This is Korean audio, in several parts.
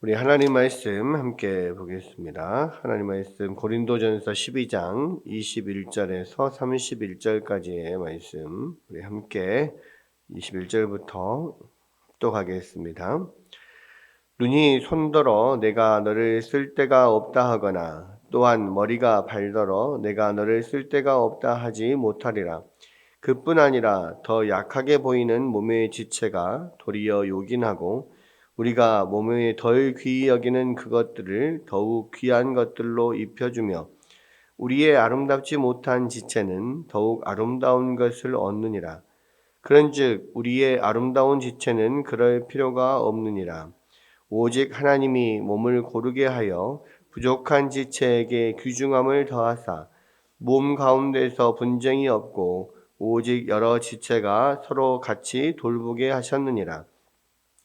우리 하나님 말씀 함께 보겠습니다. 하나님 말씀 고린도전서 12장 21절에서 31절까지의 말씀 우리 함께 21절부터 합독하겠습니다. 눈이 손더러 내가 너를 쓸 데가 없다 하거나 또한 머리가 발더러 내가 너를 쓸 데가 없다 하지 못하리라. 그뿐 아니라 더 약하게 보이는 몸의 지체가 도리어 요긴하고 우리가 몸에 덜 귀히 여기는 그것들을 더욱 귀한 것들로 입혀주며 우리의 아름답지 못한 지체는 더욱 아름다운 것을 얻느니라. 그런즉 우리의 아름다운 지체는 그럴 필요가 없느니라. 오직 하나님이 몸을 고르게 하여 부족한 지체에게 귀중함을 더하사 몸 가운데서 분쟁이 없고 오직 여러 지체가 서로 같이 돌보게 하셨느니라.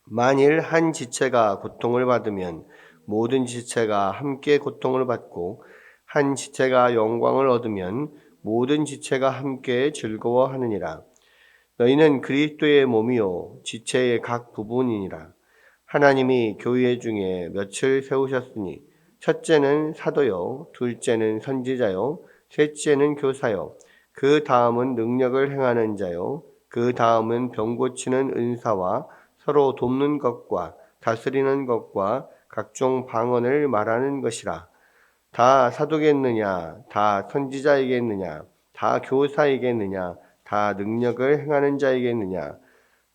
만일 한 지체가 고통을 받으면 모든 지체가 함께 고통을 받고 한 지체가 영광을 얻으면 모든 지체가 함께 즐거워하느니라. 너희는 그리스도의 몸이요 지체의 각 부분이니라. 하나님이 교회 중에 몇을 세우셨으니 첫째는 사도요 둘째는 선지자요 셋째는 교사요 그 다음은 능력을 행하는 자요 그 다음은 병 고치는 은사와 서로 돕는 것과 다스리는 것과 각종 방언을 말하는 것이라. 다 사도겠느냐 다 선지자이겠느냐 다 교사이겠느냐 다 능력을 행하는 자이겠느냐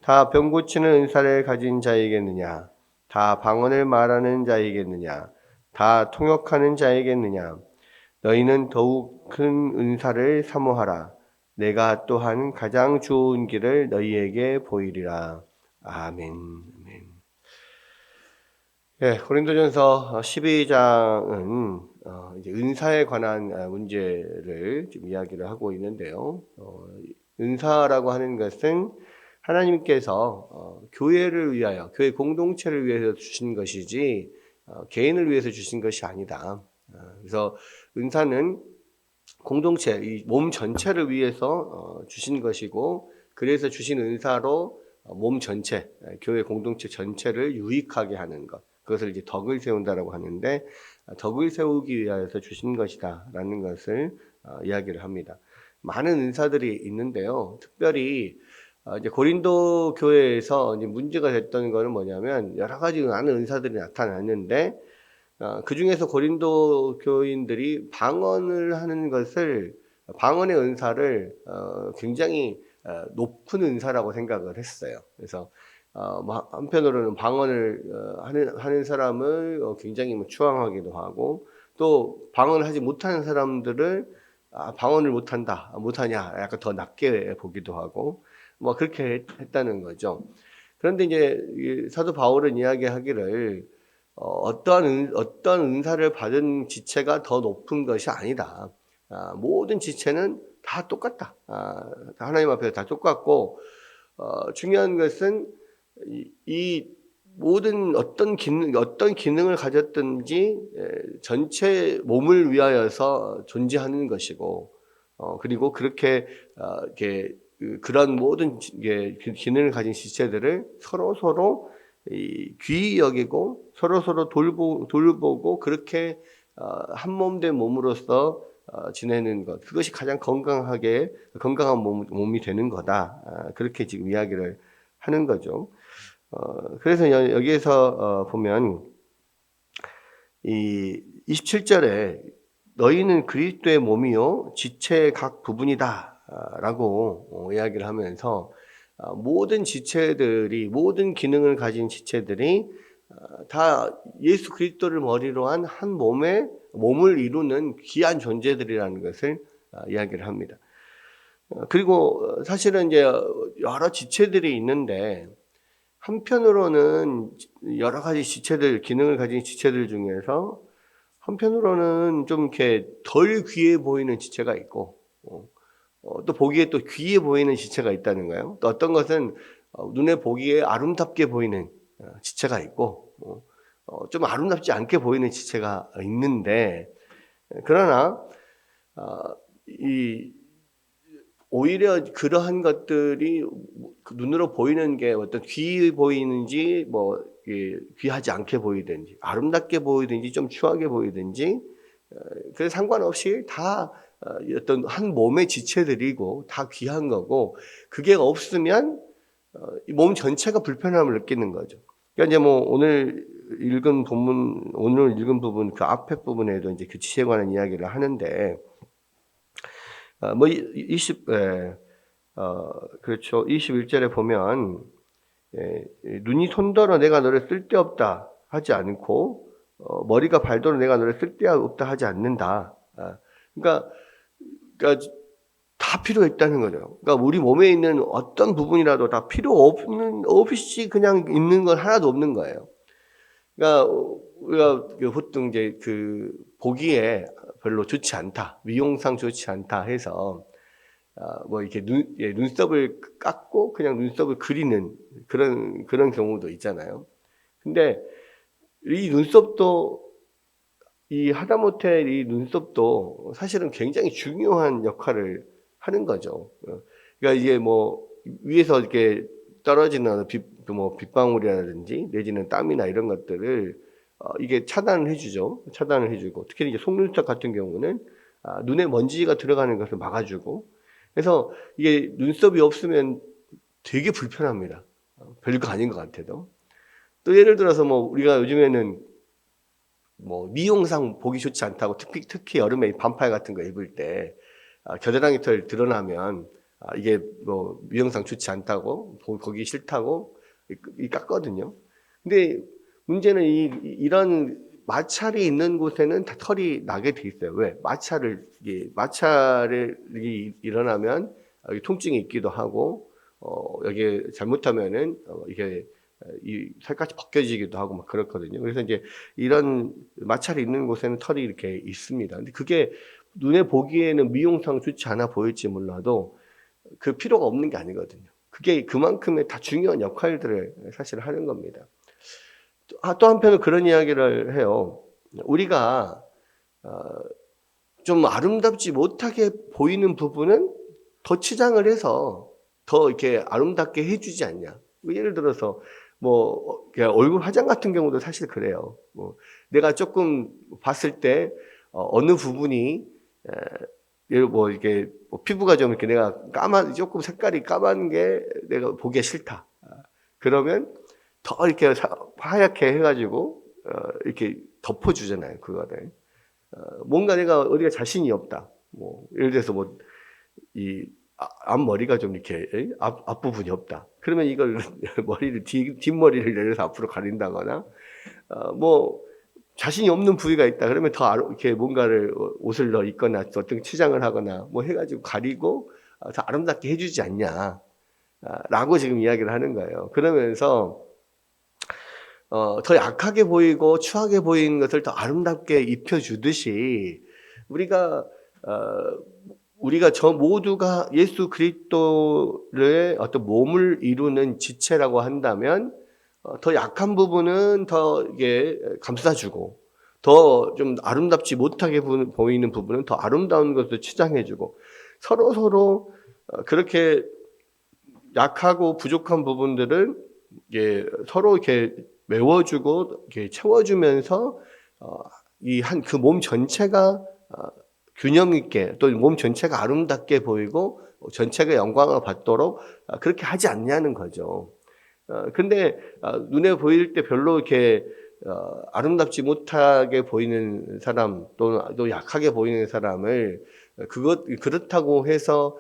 다 병 고치는 은사를 가진 자이겠느냐 다 방언을 말하는 자이겠느냐 다 통역하는 자이겠느냐 너희는 더욱 큰 은사를 사모하라. 내가 또한 가장 좋은 길을 너희에게 보이리라. 아멘. 아멘. 예, 고린도전서 12장은 이제 은사에 관한 문제를 좀 이야기를 하고 있는데요. 은사라고 하는 것은 하나님께서 교회를 위하여, 교회 공동체를 위해서 주신 것이지 개인을 위해서 주신 것이 아니다. 그래서 은사는 공동체, 이 몸 전체를 위해서 주신 것이고, 그래서 주신 은사로 몸 전체, 교회 공동체 전체를 유익하게 하는 것, 그것을 이제 덕을 세운다라고 하는데, 덕을 세우기 위하여서 주신 것이다라는 것을 이야기를 합니다. 많은 은사들이 있는데요. 특별히 이제 고린도 교회에서 이제 문제가 됐던 거는 뭐냐면 여러 가지 많은 은사들이 나타났는데 그 중에서 고린도 교인들이 방언을 하는 것을 방언의 은사를 굉장히 높은 은사라고 생각을 했어요. 그래서 한편으로는 방언을 하는 사람을 굉장히 추앙하기도 하고 또 방언을 하지 못하는 사람들을 방언을 못하냐 약간 더 낮게 보기도 하고 뭐 그렇게 했다는 거죠. 그런데 이제 사도 바울은 이야기하기를 어떤 은사를 받은 지체가 더 높은 것이 아니다. 모든 지체는 다 똑같다. 하나님 앞에서 다 똑같고 중요한 것은 이 모든 어떤 기능을 가졌든지 전체 몸을 위하여서 존재하는 것이고 그리고 그렇게 이렇게 그런 모든 기능을 가진 지체들을 서로 귀히 여기고 서로 돌보고 그렇게 한 몸 된 몸으로서 지내는 것, 그것이 가장 건강한 몸이 되는 거다. 그렇게 지금 이야기를 하는 거죠. 그래서 여기에서 보면 이 27절에 너희는 그리스도의 몸이요 지체의 각 부분이다라고 이야기를 하면서 모든 지체들이 모든 기능을 가진 지체들이 다 예수 그리스도를 머리로 한 한 몸을 이루는 귀한 존재들이라는 것을 이야기를 합니다. 그리고 사실은 이제 여러 지체들이 있는데 한편으로는 여러 가지 기능을 가진 지체들 중에서 한편으로는 좀 이렇게 덜 귀해 보이는 지체가 있고 또 보기에 또 귀해 보이는 지체가 있다는 거예요. 또 어떤 것은 눈에 보기에 아름답게 보이는 지체가 있고 좀 아름답지 않게 보이는 지체가 있는데 그러나 오히려 그러한 것들이 눈으로 보이는 게 어떤 귀해 보이는지 뭐 귀하지 않게 보이든지 아름답게 보이든지 좀 추하게 보이든지 그래서 상관없이 다 어떤 한 몸의 지체들이고 다 귀한 거고 그게 없으면 이 몸 전체가 불편함을 느끼는 거죠. 그러니까 이제 뭐 오늘 읽은 부분 그 앞에 부분에도 이제 그 지체에 관한 이야기를 하는데 뭐 21절에 보면 눈이 손더러 내가 너를 쓸데없다 하지 않고 머리가 발더러 내가 너를 쓸데없다 하지 않는다. 그러니까 다 필요 있다는 거죠. 그러니까 우리 몸에 있는 어떤 부분이라도 다 필요 없이 그냥 있는 건 하나도 없는 거예요. 그러니까 우리가 보통 이제 보기에 별로 좋지 않다, 미용상 좋지 않다 해서 뭐 이렇게 눈썹을 깎고 그냥 눈썹을 그리는 그런 경우도 있잖아요. 근데 이 눈썹도 하다못해 이 눈썹도 사실은 굉장히 중요한 역할을 하는 거죠. 그러니까 이게 뭐 위에서 이렇게 떨어지는 빗방울이라든지 내지는 땀이나 이런 것들을 이게 차단을 해주죠. 차단을 해주고 특히 이제 속눈썹 같은 경우는 눈에 먼지가 들어가는 것을 막아주고 그래서 이게 눈썹이 없으면 되게 불편합니다. 별거 아닌 것 같아도. 또 예를 들어서 뭐 우리가 요즘에는 뭐 미용상 보기 좋지 않다고 특히 여름에 반팔 같은 거 입을 때 겨드랑이 털 드러나면 이게 뭐 미용상 좋지 않다고 보기 싫다고 깎거든요. 근데 문제는 이런 마찰이 있는 곳에는 다 털이 나게 돼 있어요. 왜? 마찰이 일어나면 통증이 있기도 하고 여기에 잘못하면은 이게 이 살갗이 벗겨지기도 하고 막 그렇거든요. 그래서 이제 이런 마찰이 있는 곳에는 털이 이렇게 있습니다. 근데 그게 눈에 보기에는 미용상 좋지 않아 보일지 몰라도 그 필요가 없는 게 아니거든요. 그게 그만큼의 다 중요한 역할들을 사실 하는 겁니다. 또 한편은 그런 이야기를 해요. 우리가 좀 아름답지 못하게 보이는 부분은 더 치장을 해서 더 이렇게 아름답게 해주지 않냐. 예를 들어서 뭐 얼굴 화장 같은 경우도 사실 그래요. 뭐 내가 조금 봤을 때 어느 부분이 뭐 이게 뭐 피부가 좀 이렇게 내가 조금 색깔이 까만 게 내가 보기가 싫다. 그러면 더 이렇게 하얗게 해가지고 이렇게 덮어주잖아요. 그거를 뭔가 내가 어디가 자신이 없다. 뭐 예를 들어서 뭐 이 앞머리가 좀 이렇게 앞부분이 없다. 그러면 이걸 머리를 뒷머리를 내려서 앞으로 가린다거나 뭐 자신이 없는 부위가 있다. 그러면 더 이렇게 뭔가를 옷을 더 입거나 어떤 치장을 하거나 뭐 해가지고 가리고 더 아름답게 해주지 않냐. 라고 지금 이야기를 하는 거예요. 그러면서 더 약하게 보이고 추하게 보이는 것을 더 아름답게 입혀주듯이 우리가 저 모두가 예수 그리스도의 어떤 몸을 이루는 지체라고 한다면 더 약한 부분은 더 이게 감싸주고 더 좀 아름답지 못하게 보이는 부분은 더 아름다운 것을 치장해주고 서로 그렇게 약하고 부족한 부분들을 서로 이렇게 메워주고 이렇게 채워주면서 그 몸 전체가 균형 있게 또 몸 전체가 아름답게 보이고 전체가 영광을 받도록 그렇게 하지 않냐는 거죠. 근데 눈에 보일 때 별로 이렇게 아름답지 못하게 보이는 사람 또 약하게 보이는 사람을 그렇다고 해서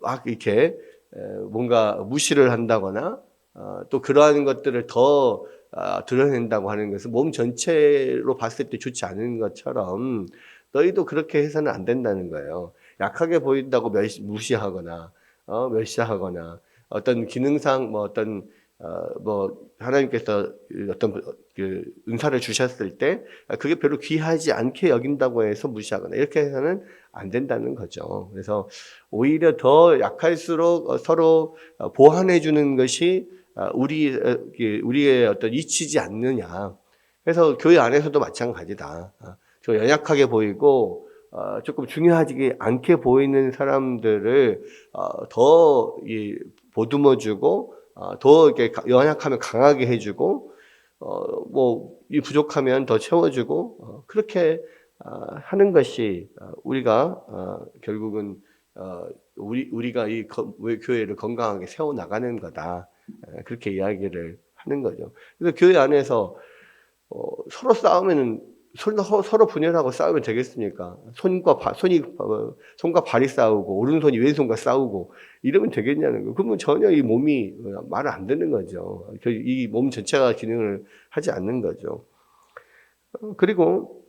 막 이렇게 뭔가 무시를 한다거나 또 그러한 것들을 더 드러낸다고 하는 것은 몸 전체로 봤을 때 좋지 않은 것처럼 너희도 그렇게 해서는 안 된다는 거예요. 약하게 보인다고 무시하거나 멸시하거나 어떤 기능상 뭐 하나님께서 어떤 그 은사를 주셨을 때 그게 별로 귀하지 않게 여긴다고 해서 무시하거나 이렇게 해서는 안 된다는 거죠. 그래서 오히려 더 약할수록 서로 보완해 주는 것이 우리의 어떤 이치지 않느냐. 그래서 교회 안에서도 마찬가지다. 저 연약하게 보이고 조금 중요하지 않게 보이는 사람들을 더 보듬어주고 더 이렇게 연약하면 강하게 해주고 이 부족하면 더 채워주고, 그렇게 하는 것이 우리가 결국은 우리가 이 교회를 건강하게 세워 나가는 거다. 그렇게 이야기를 하는 거죠. 그래서 교회 안에서 서로 싸우면은 서로 분열하고 싸우면 되겠습니까? 손과 발이 싸우고 오른손이 왼손과 싸우고 이러면 되겠냐는 거. 그러면 전혀 이 몸이 말을 안 듣는 거죠. 이 몸 전체가 기능을 하지 않는 거죠. 그리고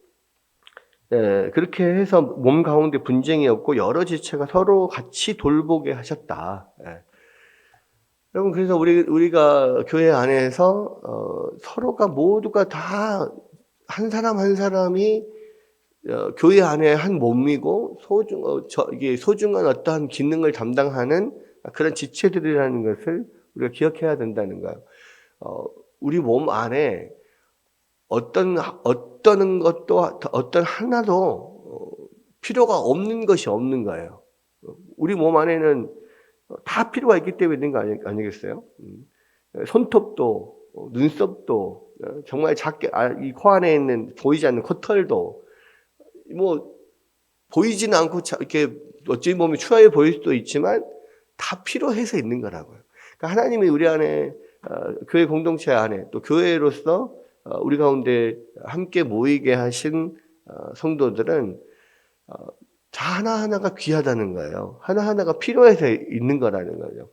그렇게 해서 몸 가운데 분쟁이 없고 여러 지체가 서로 같이 돌보게 하셨다. 여러분, 그래서 우리가 교회 안에서 서로가 모두가 다 한 사람 한 사람이 교회 안에 한 몸이고 이게 소중한 어떠한 기능을 담당하는 그런 지체들이라는 것을 우리가 기억해야 된다는 거예요. 우리 몸 안에 어떤 것도 어떤 하나도 필요가 없는 것이 없는 거예요. 우리 몸 안에는 다 필요가 있기 때문에 있는 거 아니겠어요? 손톱도, 눈썹도, 정말 작게, 이 코 안에 있는 보이지 않는 코털도, 보이지는 않고 이렇게 어찌 보면 추하게 보일 수도 있지만 다 필요해서 있는 거라고요. 그러니까 하나님이 우리 안에, 교회 공동체 안에 또 교회로서 우리 가운데 함께 모이게 하신 성도들은 다 하나하나가 귀하다는 거예요. 하나하나가 필요해서 있는 거라는 거죠.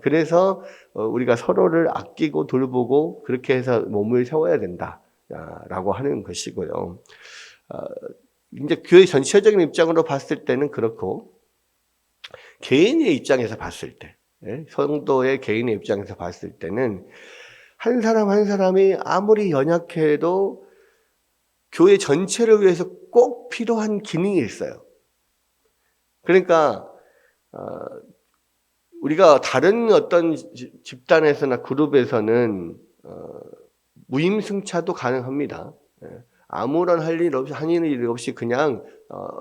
그래서 우리가 서로를 아끼고 돌보고 그렇게 해서 몸을 세워야 된다라고 하는 것이고요. 이제 교회 전체적인 입장으로 봤을 때는 그렇고, 개인의 입장에서 봤을 때, 성도의 개인의 입장에서 봤을 때는 한 사람 한 사람이 아무리 연약해도 교회 전체를 위해서 꼭 필요한 기능이 있어요. 그러니까 우리가 다른 어떤 집단에서나 그룹에서는 무임승차도 가능합니다. 아무런 할 일 없이 그냥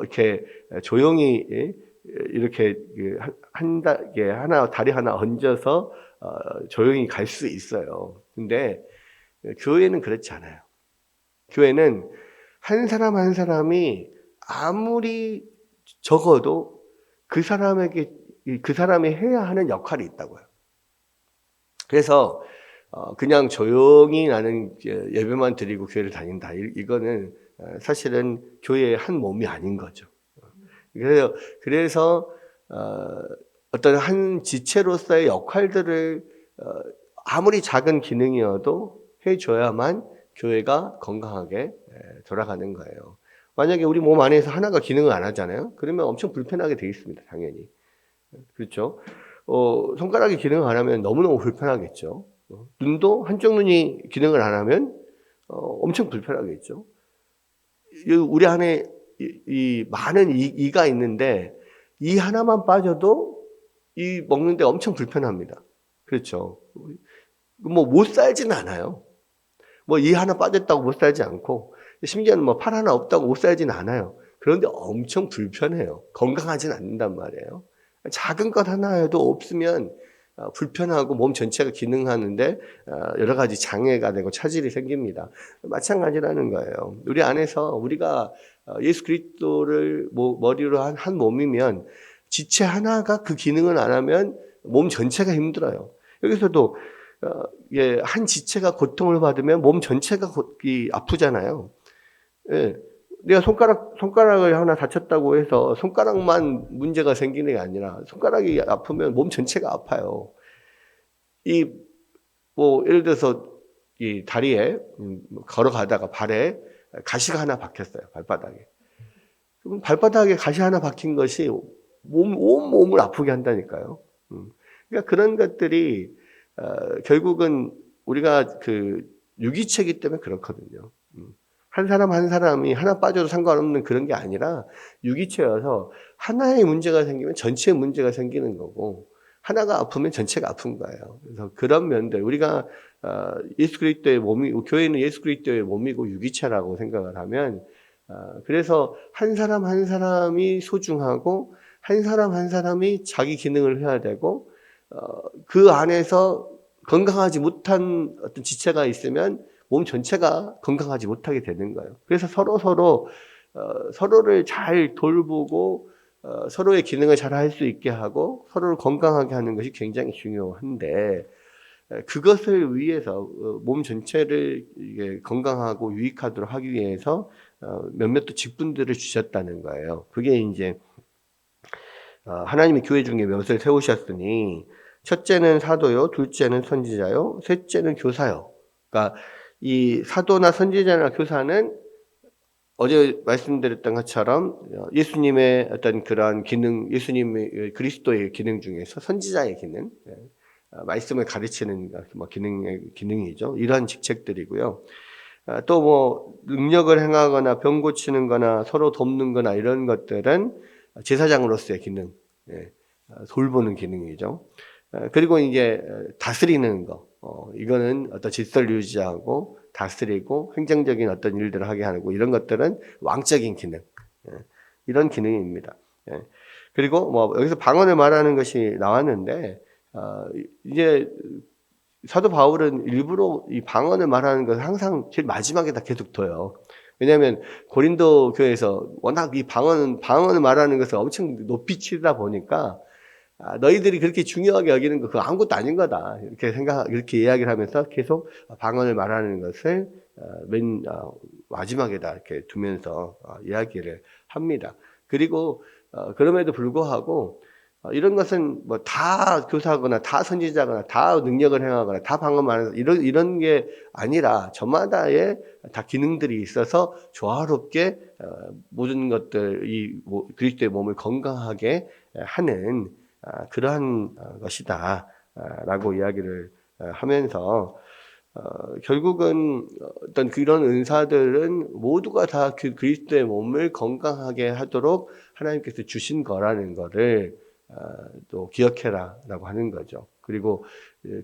이렇게 조용히 이렇게 다리 하나 얹어서 조용히 갈 수 있어요. 근데 교회는 그렇지 않아요. 교회는 한 사람 한 사람이 아무리 적어도 그 사람이 해야 하는 역할이 있다고요. 그래서 그냥 조용히 나는 예배만 드리고 교회를 다닌다. 이거는 사실은 교회의 한 몸이 아닌 거죠. 그래서 어떤 한 지체로서의 역할들을 아무리 작은 기능이어도 해줘야만 교회가 건강하게 돌아가는 거예요. 만약에 우리 몸 안에서 하나가 기능을 안 하잖아요. 그러면 엄청 불편하게 돼 있습니다. 당연히. 그렇죠. 손가락이 기능을 안 하면 너무너무 불편하겠죠. 눈도 한쪽 눈이 기능을 안 하면 엄청 불편하겠죠. 우리 안에 이 많은 이가 있는데 이 하나만 빠져도 이 먹는데 엄청 불편합니다. 그렇죠. 못 살지는 않아요. 이 하나 빠졌다고 못 살지 않고, 심지어는 팔 하나 없다고 못 살지는 않아요. 그런데 엄청 불편해요. 건강하진 않는단 말이에요. 작은 것 하나에도 없으면 불편하고 몸 전체가 기능하는데 여러 가지 장애가 되고 차질이 생깁니다. 마찬가지라는 거예요. 우리 안에서 우리가 예수 그리스도를 머리로 한 몸이면 지체 하나가 그 기능을 안 하면 몸 전체가 힘들어요. 여기서도 한 지체가 고통을 받으면 몸 전체가 아프잖아요. 내가 손가락을 하나 다쳤다고 해서 손가락만 문제가 생기는 게 아니라 손가락이 아프면 몸 전체가 아파요. 예를 들어서 이 다리에 걸어가다가 발에 가시가 하나 박혔어요. 발바닥에. 그럼 발바닥에 가시 하나 박힌 것이 온 몸을 아프게 한다니까요. 그러니까 그런 것들이 결국은 우리가 유기체이기 때문에 그렇거든요. 한 사람 한 사람이 하나 빠져도 상관없는 그런 게 아니라 유기체여서 하나의 문제가 생기면 전체의 문제가 생기는 거고, 하나가 아프면 전체가 아픈 거예요. 그래서 그런 면들, 우리가 예수 그리스도의 교회는 예수 그리스도의 몸이고 유기체라고 생각을 하면, 그래서 한 사람 한 사람이 소중하고 한 사람 한 사람이 자기 기능을 해야 되고, 그 안에서 건강하지 못한 어떤 지체가 있으면 몸 전체가 건강하지 못하게 되는 거예요. 그래서 서로를 잘 돌보고 서로의 기능을 잘 할 수 있게 하고 서로를 건강하게 하는 것이 굉장히 중요한데 그것을 위해서 몸 전체를 이게 건강하고 유익하도록 하기 위해서 몇몇 또 직분들을 주셨다는 거예요. 그게 이제 하나님의 교회 중에 몇을 세우셨으니 첫째는 사도요, 둘째는 선지자요, 셋째는 교사요. 그러니까 이 사도나 선지자나 교사는 어제 말씀드렸던 것처럼 예수님의 어떤 그러한 기능, 예수님의 그리스도의 기능 중에서 선지자의 기능, 말씀을 가르치는 뭐 기능이죠. 이러한 직책들이고요. 또 뭐 능력을 행하거나 병 고치는 거나 서로 돕는 거나 이런 것들은 제사장으로서의 기능, 돌보는 기능이죠. 그리고 이제 다스리는 거, 이거는 어떤 질서를 유지하고 다스리고 행정적인 어떤 일들을 하게 하고 이런 것들은 왕적인 기능, 이런 기능입니다. 그리고 뭐 여기서 방언을 말하는 것이 나왔는데 이제 사도 바울은 일부러 이 방언을 말하는 것을 항상 제일 마지막에다 계속 둬요. 왜냐하면 고린도 교회에서 워낙 이 방언을 말하는 것을 엄청 높이 치다 보니까 너희들이 그렇게 중요하게 여기는 거 그거 아무것도 아닌 거다 이렇게 이야기를 하면서 계속 방언을 말하는 것을 맨 마지막에다 이렇게 두면서 이야기를 합니다. 그리고 그럼에도 불구하고 이런 것은 뭐 다 교사거나 다 선지자거나 다 능력을 행하거나 다 방언 말하는 이런 게 아니라 저마다의 다 기능들이 있어서 조화롭게 모든 것들 이 그리스도의 몸을 건강하게 하는 그러한 것이다라고 이야기를 하면서 결국은 어떤 그런 은사들은 모두가 다 그 그리스도의 몸을 건강하게 하도록 하나님께서 주신 거라는 거를 또 기억해라라고 하는 거죠. 그리고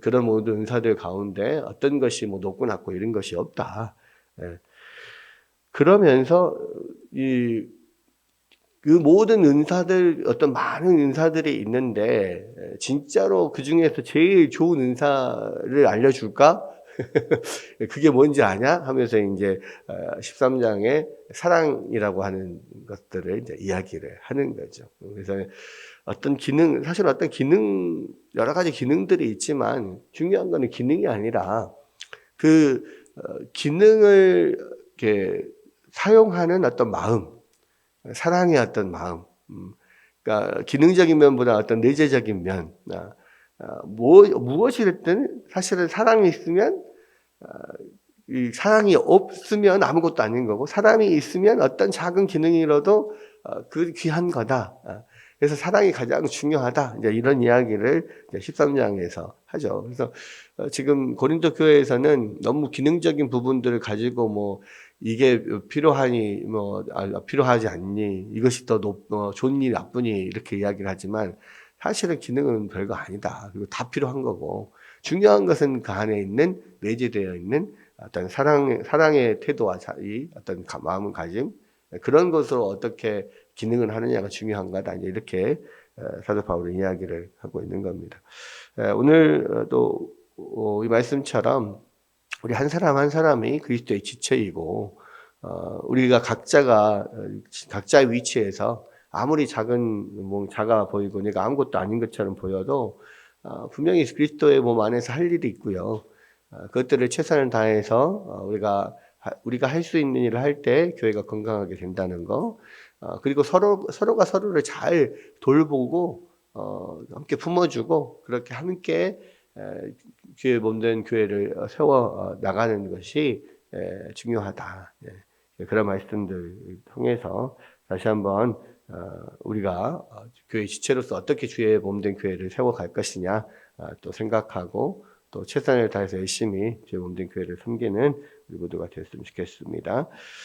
그런 모든 은사들 가운데 어떤 것이 뭐 높고 낮고 이런 것이 없다. 그러면서 그 모든 은사들 어떤 많은 은사들이 있는데 진짜로 그 중에서 제일 좋은 은사를 알려줄까? 그게 뭔지 아냐? 하면서 이제 13장에 사랑이라고 하는 것들을 이제 이야기를 하는 거죠. 그래서 사실 어떤 기능, 여러 가지 기능들이 있지만 중요한 거는 기능이 아니라 그 기능을 이렇게 사용하는 어떤 마음, 사랑의 어떤 마음, 그러니까 기능적인 면보다 어떤 내재적인 면, 무엇이 됐든 사실은 사랑이 있으면 이 사랑이 없으면 아무것도 아닌 거고 사람이 있으면 어떤 작은 기능이라도 그 귀한 거다. 그래서 사랑이 가장 중요하다. 이제 이런 이야기를 13장에서 하죠. 그래서 지금 고린도 교회에서는 너무 기능적인 부분들을 가지고 뭐 이게 필요하니 뭐 필요하지 않니 이것이 더 좋니 나쁘니 이렇게 이야기를 하지만 사실은 기능은 별거 아니다. 그리고 다 필요한 거고 중요한 것은 그 안에 있는 내재되어 있는 어떤 사랑의 태도와 어떤 마음가짐 그런 것으로 어떻게 기능을 하느냐가 중요한 거다. 이렇게 사도 바울은 이야기를 하고 있는 겁니다. 오늘 또 이 말씀처럼 우리 한 사람 한 사람이 그리스도의 지체이고 우리가 각자의 위치에서 아무리 작아 보이고 내가 아무것도 아닌 것처럼 보여도 분명히 그리스도의 몸 안에서 할 일이 있고요. 그것들을 최선을 다해서 우리가 할 수 있는 일을 할 때 교회가 건강하게 된다는 거. 그리고 서로가 서로를 잘 돌보고 함께 품어주고 그렇게 함께 교회 몸된 교회를 세워 나가는 것이 중요하다. 그런 말씀들 통해서 다시 한번 우리가 교회 지체로서 어떻게 주의 몸된 교회를 세워갈 것이냐 또 생각하고 또 최선을 다해서 열심히 주의 몸된 교회를 섬기는 우리 모두가 되었으면 좋겠습니다.